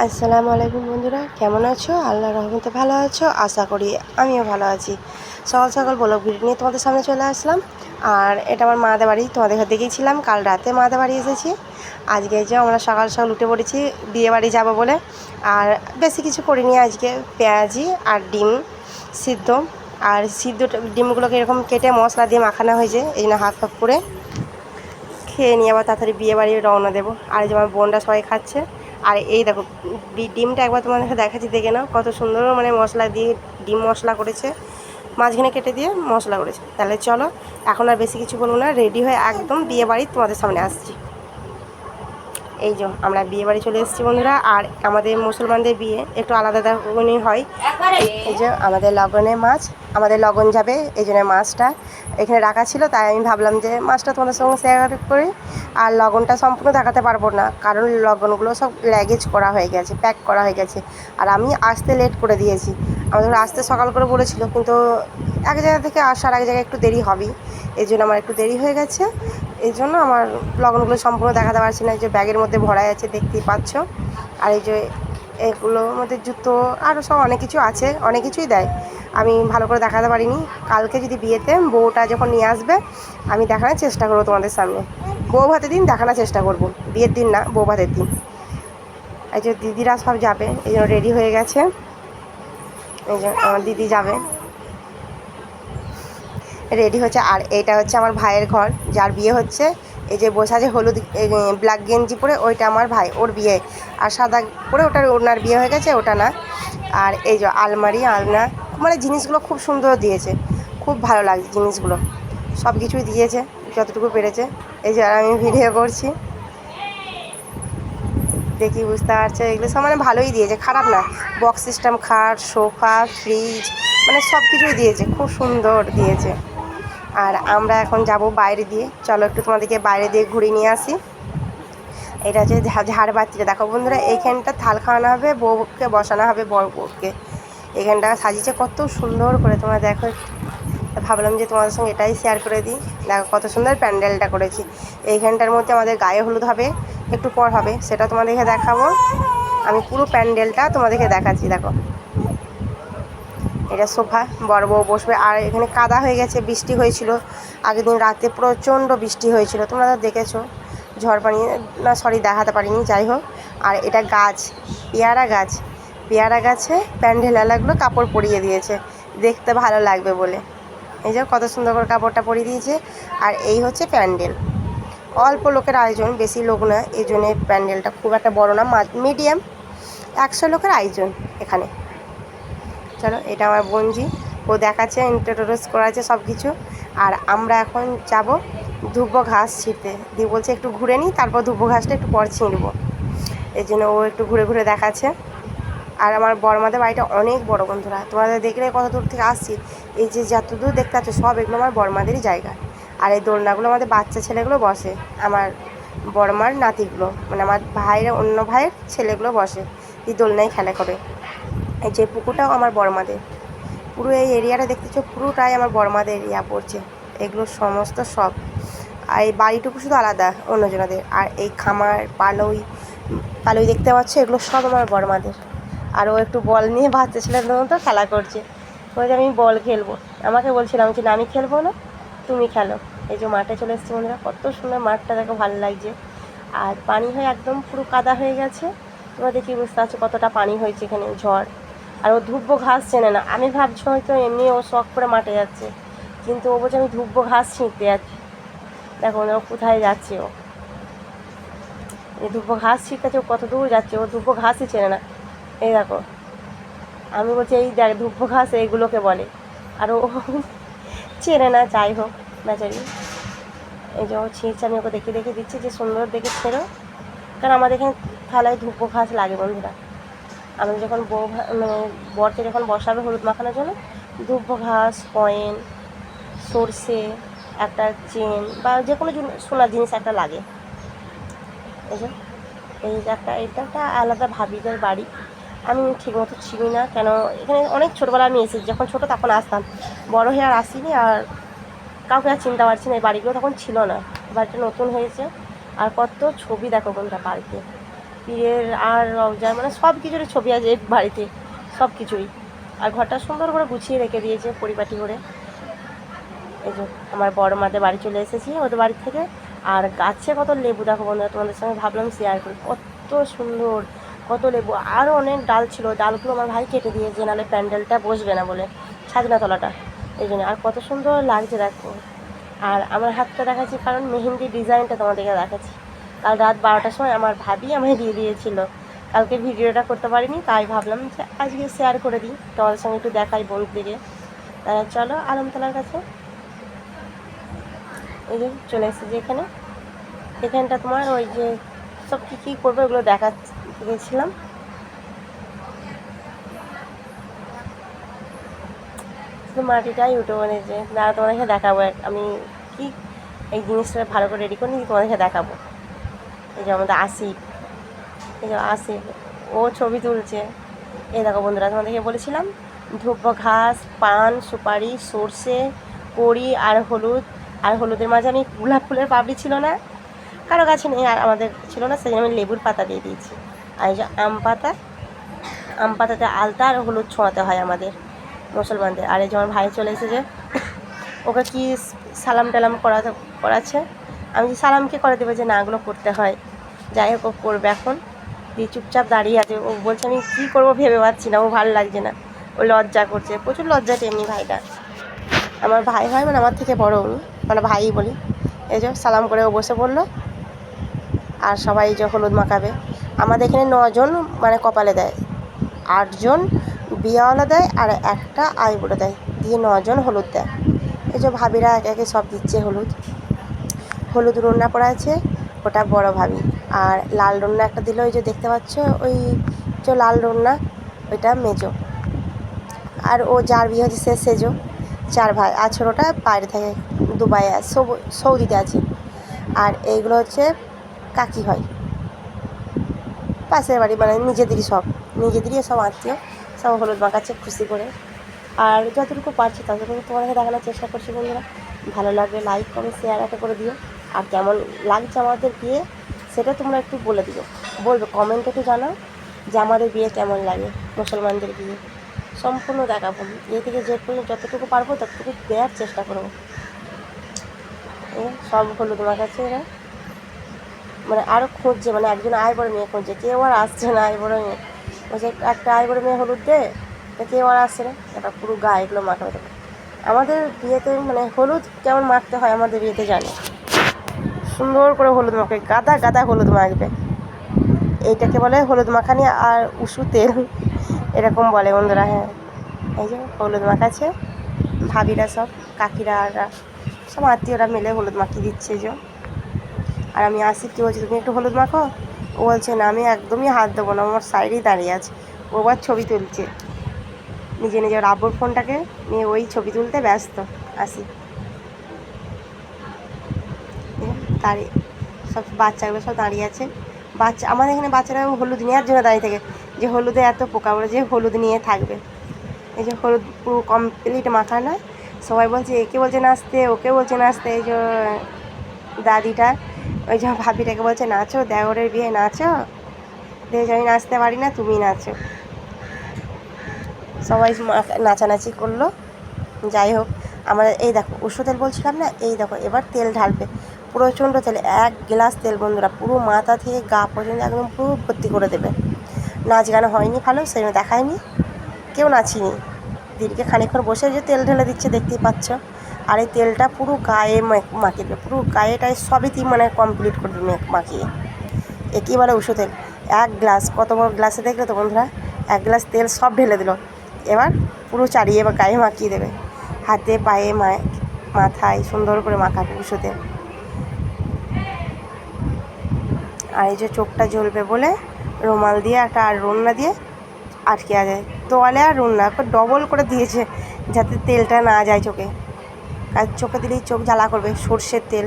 আসসালামু আলাইকুম বন্ধুরা, কেমন আছো? আল্লাহর রহমতে ভালো আছো আশা করি। আমিও ভালো আছি। সকাল সকাল ব্লগ ভিডিও নিয়ে তোমাদের সামনে চলে আসলাম। আর এটা আমার মাদের বাড়ি, তোমাদের ঘর দেখেছিলাম কাল রাতে মাদের বাড়ি এসেছি। আজকে যে আমরা সকাল সকাল উঠে পড়েছি বিয়ে বাড়ি যাবো বলে। আর বেশি কিছু করিনি আজকে, পেঁয়াজি আর ডিম সিদ্ধ। আর সিদ্ধ ডিমগুলোকে এরকম কেটে মশলা দিয়ে মাখানো হয়েছে, এই জন্য হাফ হাফ করে খেয়ে নিয়ে আবার তাড়াতাড়ি বিয়ে বাড়ি রওনা দেবো। আর এই যে আমার বোনরা সবাই খাচ্ছে। আর এই দেখো ডিমটা একবার তোমাদেরকে দেখাচ্ছি, দেখে নাও কত সুন্দর মানে মশলা দিয়ে ডিম মশলা করেছে, মাঝখানে কেটে দিয়ে মশলা করেছে। তাহলে চলো, এখন আর বেশি কিছু বলবো না, রেডি হয়ে একদম বিয়ে বাড়ি তোমাদের সামনে আসছি। এই যে আমরা বিয়ে বাড়ি চলে এসেছি বন্ধুরা। আর আমাদের মুসলমানদের বিয়ে একটু আলাদা ধরনের হয়। এই যে আমাদের লগনের মাছ, আমাদের লগন যাবে, এই জন্য মাছটা এখানে রাখা ছিল। তাই আমি ভাবলাম যে মাছটা তোমাদের সঙ্গে শেয়ার করি। আর লগনটা সম্পূর্ণ দেখাতে পারবো না, কারণ লগনগুলো সব ল্যাগেজ করা হয়ে গেছে, প্যাক করা হয়ে গেছে। আর আমি আসতে লেট করে দিয়েছি। আমাদের আসতে সকাল করে বলেছিল, কিন্তু এক জায়গা থেকে আসার এক জায়গায় একটু দেরি হবেই। এই জন্য আমার একটু দেরি হয়ে গেছে। এই জন্য আমার লগনগুলো সম্পূর্ণ দেখাতে পারছি না। এই যে ব্যাগের মধ্যে ভরাই আছে, দেখতেই পাচ্ছ। আর এই যে এগুলোর মধ্যে জুতো আরও সব অনেক কিছু আছে, অনেক কিছুই দেয়। আমি ভালো করে দেখাতে পারিনি। কালকে যদি বিয়েতে বউটা যখন নিয়ে আসবে, আমি দেখানোর চেষ্টা করবো তোমাদের সামনে। বউ ভাতের দিন দেখানোর চেষ্টা করব, বিয়ের দিন না, বউ ভাতের দিন। এই যে দিদিরা সব যাবে, এই জন্য রেডি হয়ে গেছে। এই যে আমার দিদি যাবে, রেডি হচ্ছে। আর এইটা হচ্ছে আমার ভাইয়ের ঘর, যার বিয়ে হচ্ছে। এই যে বসে আছে হলুদ ব্ল্যাক গেঞ্জি পরে, ওইটা আমার ভাই, ওর বিয়ে। আর সাদা পরে ওনার বিয়ে হয়ে গেছে, ওটা না। আর এই যে আলমারি, আলনা, মানে জিনিসগুলো খুব সুন্দর দিয়েছে, খুব ভালো লাগছে জিনিসগুলো। সব কিছুই দিয়েছে যতটুকু পেরেছে। এই যে আর আমি ভিডিও করছি, দেখি বুঝতে পারছে। এগুলো সব মানে ভালোই দিয়েছে, খারাপ না। বক্স সিস্টেম খাট, সোফা, ফ্রিজ, মানে সব কিছুই দিয়েছে, খুব সুন্দর দিয়েছে। আর আমরা এখন যাব বাইরে দিয়ে। চলো একটু তোমাদেরকে বাইরে দিয়ে ঘুরিয়ে নিয়ে আসি। এটা হচ্ছে ঝাড়বাতিটা, দেখো বন্ধুরা, এইখানটা থাল খাওয়ানো হবে, বউকে বসানো হবে, বড় বউকে। এখানটা সাজিয়েছে কত সুন্দর করে, তোমরা দেখো। ভাবলাম যে তোমাদের সঙ্গে এটাই শেয়ার করে দিই। দেখো কত সুন্দর প্যান্ডেলটা করেছি। এইখানটার মধ্যে আমাদের গায়ে হলুদ হবে, একটু পর হবে, সেটা তোমাদেরকে দেখাবো। আমি পুরো প্যান্ডেলটা তোমাদেরকে দেখাচ্ছি। দেখো এটা সোফা, বড় বউ বসবে। আর এখানে কাদা হয়ে গেছে, বৃষ্টি হয়েছিল আগের দিন রাতে, প্রচণ্ড বৃষ্টি হয়েছিল, তোমরা তো দেখেছো। ঝড় পানি না, সরি দেখাতে পারিনি, যাই হোক। আর এটা গাছ, পেয়ারা গাছ, পেয়ারা গাছে প্যান্ডেল আলাগুলো কাপড় পরিয়ে দিয়েছে, দেখতে ভালো লাগবে বলে। এই যে কত সুন্দর করে কাপড়টা পরিয়ে দিয়েছে। আর এই হচ্ছে প্যান্ডেল। অল্প লোকের আয়োজন, বেশি লোক না, এই জন্যে প্যান্ডেলটা খুব একটা বড় না, মিডিয়াম। 100 লোকের আয়োজন এখানে। চলো, এটা আমার বোনজি, ও দেখাচ্ছে, ইন্ট্রোডিউস করা আছে সব কিছু। আর আমরা এখন যাব ধুব্বো ঘাস ছিঁড়তে। দিয়ে বলছে একটু ঘুরে নিই, তারপর ধুব্বো ঘাসটা একটু পর ছিঁড়বো। এই জন্য ও একটু ঘুরে ঘুরে দেখাচ্ছে। আর আমার বড়মাদের বাড়িটা অনেক বড় বন্ধুরা, তোমাদের দেখলে কত দূর থেকে আসছি। এই যে যত দূর দেখতে পাচ্ছ, সব এগুলো আমার বড়মাদেরই জায়গা। আর এই দোলনাগুলো আমাদের বাচ্চা ছেলেগুলো বসে, আমার বড়মার নাতিগুলো, মানে আমার ভাইয়ের অন্য ভাইয়ের ছেলেগুলো বসে, এই দোলনায় খেলা করে। এই যে পুকুরটাও আমার বড়মাদের। পুরো এই এরিয়াটা দেখতেছো, পুরোটাই আমার বড়মাদের এরিয়া পড়ছে, এগুলো সমস্ত সব। আর এই বাড়িটুকু শুধু আলাদা অন্যজনাদের। আর এই খামার, পালই পালই দেখতে পাচ্ছ, এগুলো সব আমার বড়মাদের। আর ও একটু বল নিয়ে বাচ্চা ছেলের মতো খেলা করছে, বলছে আমি বল খেলবো। আমাকে বলছিলাম যে না, আমি খেলবো না, তুমি খেলো। এই যে মাঠে চলে এসেছি বন্ধুরা, কত সুন্দর মাঠটা, দেখো ভালো লাগছে। আর পানি হয়ে একদম পুরো কাদা হয়ে গেছে, তোমরা দেখি বুঝতে পারছো কতটা পানি হয়েছে এখানে, ঝড়। আর ও ধুব্বো ঘাস চেনে না, আমি ভাবছি হয়তো এমনি ও শখ করে মাঠে যাচ্ছে, কিন্তু ও বলছে আমি ধুব্বো ঘাস ছিঁড়তে যাচ্ছি। দেখো ও কোথায় যাচ্ছে, ও এই ধুব্বো ঘাস ছিঁড়তেছে, ও কত দূর যাচ্ছে, ও ধুব্বো ঘাসই চেনে না। এই দেখো, আমি বলছি এই দেখ ধুব্বো ঘাস এইগুলোকে বলে, আর ও চেনে না। যাই হোক, বেচারি। এই যে ও ছিঁড়ছে, আমি ওকে দেখে দেখে দিচ্ছি যে সুন্দর দেখে ছেড়ো, কারণ আমাদের এখানে থালায় ধুব্বো ঘাস লাগে বন্ধুরা। আমাদের যখন মানে বরকে যখন বসাবে হলুদ মাখানোর জন্য, ধুব্বো ঘাস, কয়েন, সর্ষে, একটা চেন বা যে কোনো সোনার জিনিস একটা লাগে। এই যে এটা একটা আলাদা ভাবিদের বাড়ি। আমি ঠিকমতো চিনি না, কেন এখানে অনেক ছোটোবেলা আমি এসেছি, যখন ছোটো তখন আসতাম, বড় হয়ে আর আসিনি। আর কাউকে আর চিনতে পারছি না, এই বাড়িগুলো তখন ছিল না, বাড়িটা নতুন হয়েছে। আর কত ছবি দেখো বন্ধুরা বাড়িতে, পীরের আর রওজার মানে সব কিছুরই ছবি আছে এই বাড়িতে, সব কিছুই। আর ঘরটা সুন্দর করে গুছিয়ে রেখে দিয়েছে পরিপাটি করে। এই যে আমার বড় মাদের বাড়ি চলে এসেছি ওদের বাড়ি থেকে। আর গাছে কত লেবু দেখো বন্ধুরা, তোমাদের সঙ্গে ভাবলাম শেয়ার করি, কত সুন্দর কত লেবু। আরও অনেক ডাল ছিল, ডালগুলো আমার ভাই কেটে দিয়েছে, নাহলে প্যান্ডেলটা বসবে না বলে, ছাদনা তলাটা, এই জন্য। আর কত সুন্দর লাগছে দেখো। আর আমার হাতটা দেখাচ্ছি কারণ মেহেন্দির ডিজাইনটা তোমাদেরকে দেখাচ্ছি। কাল রাত 12টার সময় আমার ভাবি আমায় দিয়ে দিয়েছিল। কালকে ভিডিওটা করতে পারিনি, তাই ভাবলাম যে আজকে শেয়ার করে দিই, তোমাদের সঙ্গে একটু দেখাই বন্ধুদেরকে। চলো আলমতলার কাছে, এই যে চলে এসেছি এখানটা তোমার ওই যে সব কী করবে ওগুলো গেছিলাম। শুধু মাটিটাই উঠে বলেছে না, তোমাদেরকে দেখাবো আমি কি এই জিনিসটা ভালো করে রেডি করে নিয়ে তোমাদেরকে দেখাবো। এই যে আমাদের আসিফ, এই যে আসিফ ও ছবি তুলছে। এই দেখো বন্ধুরা, তোমাদেরকে বলেছিলাম ধূপ ঘাস, পান, সুপারি, সর্ষে, কড়ি আর হলুদ। আর হলুদের মাঝে আমি গোলাপ ফুলের পাপড়ি ছিল না, কারো কাছে নেই, আর আমাদের ছিল না, সেই জন্য আমি লেবুর পাতা দিয়ে দিয়েছি। আর এই যে আম পাতাতে আলতা আর হলুদ ছোঁয়াতে হয় আমাদের মুসলমানদের। আর এই যে আমার ভাই চলে এসেছে, ওকে কি সালাম টালাম করাচ্ছে। আমি সালামকে করে দেবে যে না এগুলো করতে হয়, যাই হোক ও করবে এখন। দিয়ে চুপচাপ দাঁড়িয়ে আছে, ও বলছে আমি কী করবো ভেবে পাচ্ছি না, ও ভালো লাগছে না, ও লজ্জা করছে, প্রচুর লজ্জা এমনি ভাইটা। আমার ভাই হয় মানে আমার থেকে বড় উনি, মানে ভাইই বলি। এই যে সালাম করে ও বসে পড়লো। আর সবাই যে হলুদ মাখাবে, আমাদের এখানে 9 জন মানে কপালে দেয়, 8 জন বিয়াওয়ালা দেয় আর একটা আইবুড়ো দেয়, দিয়ে 9 জন হলুদ দেয়। এই যে ভাবিরা একে একে সব দিচ্ছে হলুদ রন্না পড়া আছে, ওটা বড় ভাবি। আর লাল রন্না একটা দিল, ওই যে দেখতে পাচ্ছ ওই যে লাল রন্না, ওইটা মেজো। আর ও যার বিয়ে হচ্ছে সে সেজো। 4 ভাই, আর ছোটোটা বাইরে থাকে দুবাই, সৌদিতে আছে। আর এইগুলো হচ্ছে কাকি হয়, পাশের বাড়ি, মানে নিজেদেরই সব আত্মীয়, সব হলুদ মাখাচ্ছে খুশি করে। আর যতটুকু পারছি ততটুকু তোমাদেরকে দেখানোর চেষ্টা করছি বন্ধুরা। ভালো লাগলে লাইক কমেন্ট শেয়ার একটা করে দিও। আর কেমন লাগছে আমাদের বিয়ে সেটা তোমরা একটু বলবে কমেন্টে একটু জানাও যে আমাদের বিয়ে কেমন লাগে, মুসলমানদের বিয়ে সম্পূর্ণ দেখাবো। বিয়ে থেকে যতটুকু পারবো ততটুকু দেওয়ার চেষ্টা করবো। সব হলুদ মাখাচ্ছে এরা, মানে আরও খুঁজছে, মানে একজন বড় মেয়ে খুঁজছে, কেউ আর আসছে না বড় মেয়ে বলছে একটা বড় মেয়ে হলুদ দে, কেউ আর আসছে না। এটা পুরো গায়ে এগুলো মাখাবে দেবে। আমাদের বিয়েতে মানে হলুদ কেমন মাখতে হয় আমাদের বিয়েতে জানে, সুন্দর করে হলুদ মাখবে, গাদা হলুদ মাখবে। এইটাকে বলে হলুদ মাখানি আর উসু তেল, এরকম বলে বন্ধুরা। হ্যাঁ, এই যে হলুদ মাখাচ্ছে ভাবিরা, সব কাকিরা আর সব আত্মীয়রা মিলে হলুদ মাখিয়ে দিচ্ছে। যে আর আমি আসিফকে বলছি তুমি একটু হলুদ মাখো, ও বলছে না আমি একদমই হাত দেবো না, আমার সাইডেই দাঁড়িয়ে আছে। ও আবার ছবি তুলছে নিজের আব্বুর ফোনটাকে নিয়ে, ওই ছবি তুলতে ব্যস্ত। আসিফ দাঁড়িয়ে, সব বাচ্চাগুলো সব দাঁড়িয়ে আছে। আমাদের এখানে বাচ্চারা হলুদ নেওয়ার জন্য দাঁড়িয়ে থাকে, যে হলুদে এত পোকা বলে যে হলুদ নিয়ে থাকবে। এই যে হলুদ পুরো কমপ্লিট মাখানো, সবাই বলছে একে বলছে নাচতে, ওকে বলছে নাচতে। এই যে দাদিটা ওই যে ভাবিটাকে বলছে নাচো, দেওরের বিয়ে নাচো, দেখে আমি নাচতে পারি না, তুমি নাচো। সবাই নাচানাচি করলো। যাই হোক, আমাদের এই দেখো উষো তেল বলছিলাম না, এই দেখো এবার তেল ঢালবে, প্রচণ্ড তেল, 1 গ্লাস তেল বন্ধুরা, পুরো মাথা থেকে গা পর্যন্ত একদম পুরো ভর্তি করে দেবে। নাচ গান হয়নি ভালো, সেই জন্য দেখায়নি, কেউ নাচিনি। দিদিকে খানিকক্ষণ বসে যে তেল ঢেলে দিচ্ছে দেখতেই পাচ্ছ। আর এই তেলটা পুরো গায়ে মাখিয়ে দেবে, পুরো গায়েটায় সবই মানে কমপ্লিট করে দেবে মাখিয়ে। একই বলে উষো তেল। 1 গ্লাস, কত বড় গ্লাসে দেখলে তো বন্ধুরা, 1 গ্লাস তেল সব ঢেলে দিল। এবার পুরো চারিয়ে এবার গায়ে মাখিয়ে দেবে, হাতে পায়ে মাথায় সুন্দর করে মাখাবে উষো তেল। আর এই যে চোখটা জ্বলবে বলে রুমাল দিয়ে একটা আর রন্না দিয়ে আটকে আছে, তোয়ালে আর রন্না ডবল করে দিয়েছে যাতে তেলটা না যায় চোখে, আর চোখে দিলেই চোখ জ্বালা করবে। সর্ষের তেল,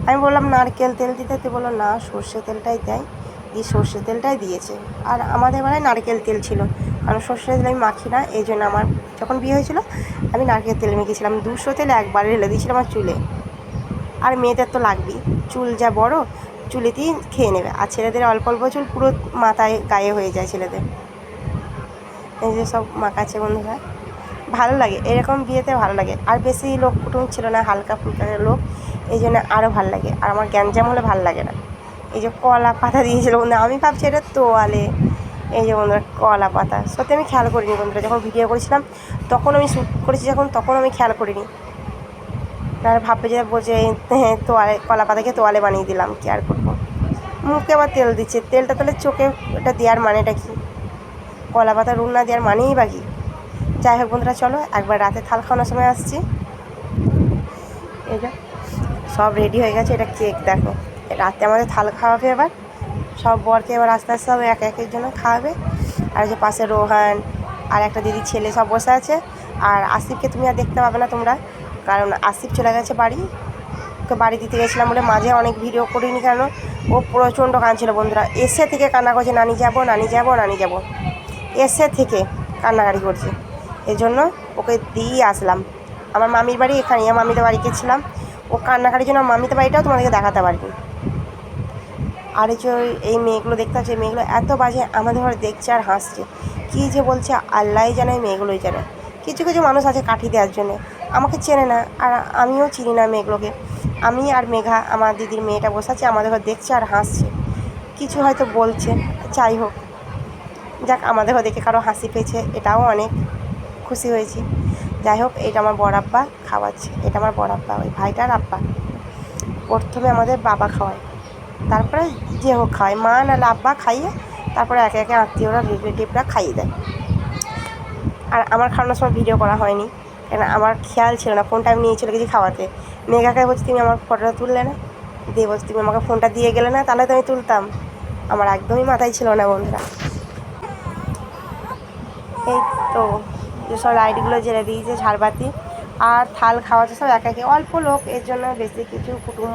আমি বললাম নারকেল তেল দিতে, তো বললো না সর্ষের তেলটাই দেয়, দিয়ে সর্ষের তেলটাই দিয়েছে। আর আমাদের বেলায় নারকেল তেল ছিল, কারণ সর্ষের তেল আমি মাখি না, এই জন্য আমার যখন বিয়ে হয়েছিল আমি নারকেল তেল মেখেছিলাম। 200 তেল একবারে ঢেলে দিয়েছিলাম আমার চুলে। আর মেয়েদের তো লাগবেই, চুল যা বড়, চুলেতেই খেয়ে নেবে। আর ছেলেদের অল্প অল্প চুল পুরো মাথায় গায়ে হয়ে যায় ছেলেদের। এই যে সব মাখাচ্ছে বন্ধুরা, ভালো লাগে এরকম বিয়েতে, ভালো লাগে। আর বেশি লোক কুটুম ছিল না, হালকা ফুলকা লোক, এই জন্য আরও ভালো লাগে। আর আমার গ্যাঞ্জাম হলে ভালো লাগে না। এই যে কলা পাতা দিয়েছিল বন্ধুরা, আমি ভাবছি এটা তোয়ালে। এই যে বন্ধুরা কলা পাতা, সত্যি আমি খেয়াল করিনি বন্ধুরা, যখন ভিডিও করেছিলাম তখন আমি শ্যুট করেছি, তখন আমি খেয়াল করিনি। তারা ভাববে যে বলছে তোয়ালে, কলা পাতাকে তোয়ালে বানিয়ে দিলাম, কি আর করবো। মুখে আবার তেল দিচ্ছে, তেলটা তাহলে চোখে ওটা দেওয়ার মানেটা কি? কলা পাতা রুল না দেওয়ার মানেই বা কি? যাই হোক বন্ধুরা, চলো একবার রাতে থাল খাওয়ানোর সময় আসছি। এই যে সব রেডি হয়ে গেছে, এটা কেক দেখো। রাতে আমাদের থাল খাওয়াবে এবার, সব বরকে এবার আস্তে আস্তে সব এক একের জন্য খাওয়াবে। আর যে পাশে রোহান আর একটা দিদির ছেলে সব বসে আছে। আর আসিফকে তুমি আর দেখতে পাবে না তোমরা, কারণ আসিফ চলে গেছে বাড়ি। ওকে বাড়ি দিতে গেছিলাম বলে মাঝে অনেক ভিডিও করিনি, কারণ ও প্রচণ্ড কাঁদছিল বন্ধুরা। এসে থেকে কান্না করছে, নানি যাবো নানি যাবো নানি যাবো, এসে থেকে কান্নাকাটি করছে। এই জন্য ওকে দিয়ে আসলাম। আমার মামির বাড়ি এখানে, আমার মামিদের বাড়ি গেছিলাম। ও কান্নাকাটির জন্য মামিদের বাড়িটাও তোমাদেরকে দেখাতে পারিনি। আর এই যে এই মেয়েগুলো দেখতে পাচ্ছি, এই মেয়েগুলো এত বাজে, আমাদের ঘরে দেখছে আর হাসছে। কী যে বলছে আল্লাহই জানে, মেয়েগুলোই জানে। কিছু কিছু মানুষ আছে কাঠি দেওয়ার জন্যে, আমাকে চেনে না আর আমিও চিনি না মেয়েগুলোকে। আমি আর মেঘা, আমার দিদির মেয়েটা বসে আছে, আমাদের ঘর দেখছে আর হাসছে, কিছু হয়তো বলছে। যাই হোক, যাক, আমাদের ঘর দেখে কারো হাসি পেয়েছে, এটাও অনেক খুশি হয়েছি। যাই হোক, এটা আমার বড় আব্বা খাওয়াচ্ছে, এটা আমার বড় আব্বা, ওই ভাইটার আব্বা। প্রথমে আমাদের বাবা খাওয়ায়, তারপরে যে হোক খাওয়ায়, মা নাহলে আব্বা খাইয়ে তারপরে একে একে আত্মীয়রা রিলেটিভরা খাইয়ে দেয়। আর আমার খাওয়ানোর সময় ভিডিও করা হয়নি, কেন আমার খেয়াল ছিল না, ফোনটা আমি নিয়ে চলে গেছি খাওয়াতে। মেঘাকে বলছি তুমি আমার ফটোটা তুললে না, দিয়ে বলছি তুমি আমাকে ফোনটা দিয়ে গেলে না, তাহলে তো আমি তুলতাম। আমার একদমই মাথায় ছিল না বন্ধুরা। এই তো সব লাইটগুলো জেলে দিয়েছে, ঝাড়বাতি, আর থাল খাওয়াচ্ছে সব একে একে, অল্প লোক, এর জন্য বেশি কিছু কুটুম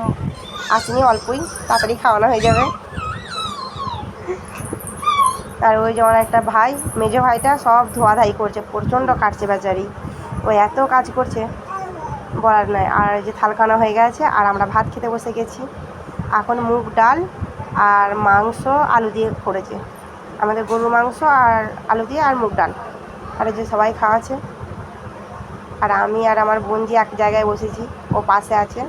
আসেনি, অল্পই, তাড়াতাড়ি খাওয়ানো হয়ে যাবে। আর ওই যে আমার একটা ভাই, মেজো ভাইটা সব ধোয়াধাই করছে, প্রচণ্ড কাটছে বেচারি, ওই এত কাজ করছে বলার নয়। আর যে থাল খাওয়ানো হয়ে গেছে, আর আমরা ভাত খেতে বসে গেছি। এখন মুগ ডাল আর মাংস আলু দিয়ে করেছে, আমাদের গরুর মাংস আর আলু দিয়ে আর মুগ ডাল। আর যে সবাই খাওয়াচ্ছে, আর আমি আর আমার বোনজি এক জায়গায় বসেছি, ও পাশে আছে।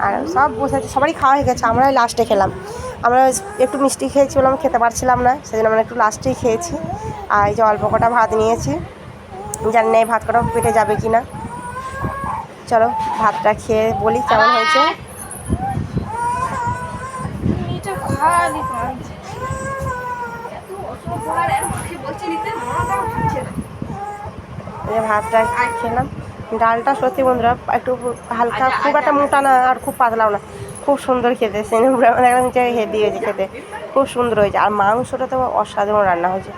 আর সব বসে আছে, সবারই খাওয়া হয়ে গেছে, আমরাই লাস্টে খেলাম। আমরা একটু মিষ্টি খেয়েছি, বলে আমি খেতে পারছিলাম না, সেই জন্য আমরা একটু লাস্টেই খেয়েছি। আর এই যে অল্প কটা ভাত নিয়েছি, জানি না এই ভাত কটা পেটে যাবে কি না। চলো ভাতটা খেয়ে বলি কেমন হয়েছে। ভাতটা খেলাম, ডালটা সত্যি বন্ধুরা একটু হালকা, খুব একটা মোটা না আর খুব পাতলাও না, খুব সুন্দর খেতে, হেভি হয়েছে খেতে, খুব সুন্দর হয়েছে। আর মাংসটা তো অসাধারণ রান্না হয়েছে,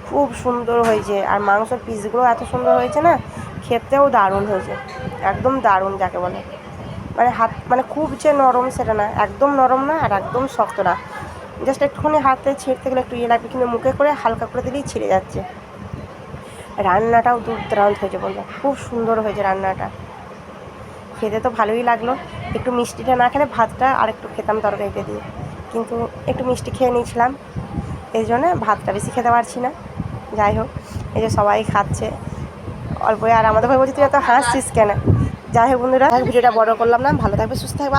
খুব সুন্দর হয়েছে। আর মাংসের পিসগুলো এত সুন্দর হয়েছে না, খেতেও দারুণ হয়েছে, একদম দারুণ যাকে বলে। মানে হাত, মানে খুব যে নরম সেটা না, একদম নরম না আর একদম শক্ত না, জাস্ট একটুখানি হাতে ছিঁড়তে গেলে একটু ইয়ে লাগবে, কিন্তু মুখে করে হালকা করে দিলেই ছিঁড়ে যাচ্ছে। রান্নাটাও দুর্দান্ত হয়েছে বন্ধু, খুব সুন্দর হয়েছে রান্নাটা, খেতে তো ভালোই লাগলো। একটু মিষ্টিটা না খেলে ভাতটা আর একটু খেতাম তরকারিটা দিয়ে, কিন্তু একটু মিষ্টি খেয়ে নিয়েছিলাম, এই জন্য ভাতটা বেশি খেতে পারছি না। যাই হোক, এই যে সবাই খাচ্ছে অল্প, আর আমাদের ভাই বলছে তুই এত হাসছিস কেন। যাই হোক বন্ধুরা, ভিডিওটা বড় করলাম না, ভালো থাকবে, সুস্থ থাকবে।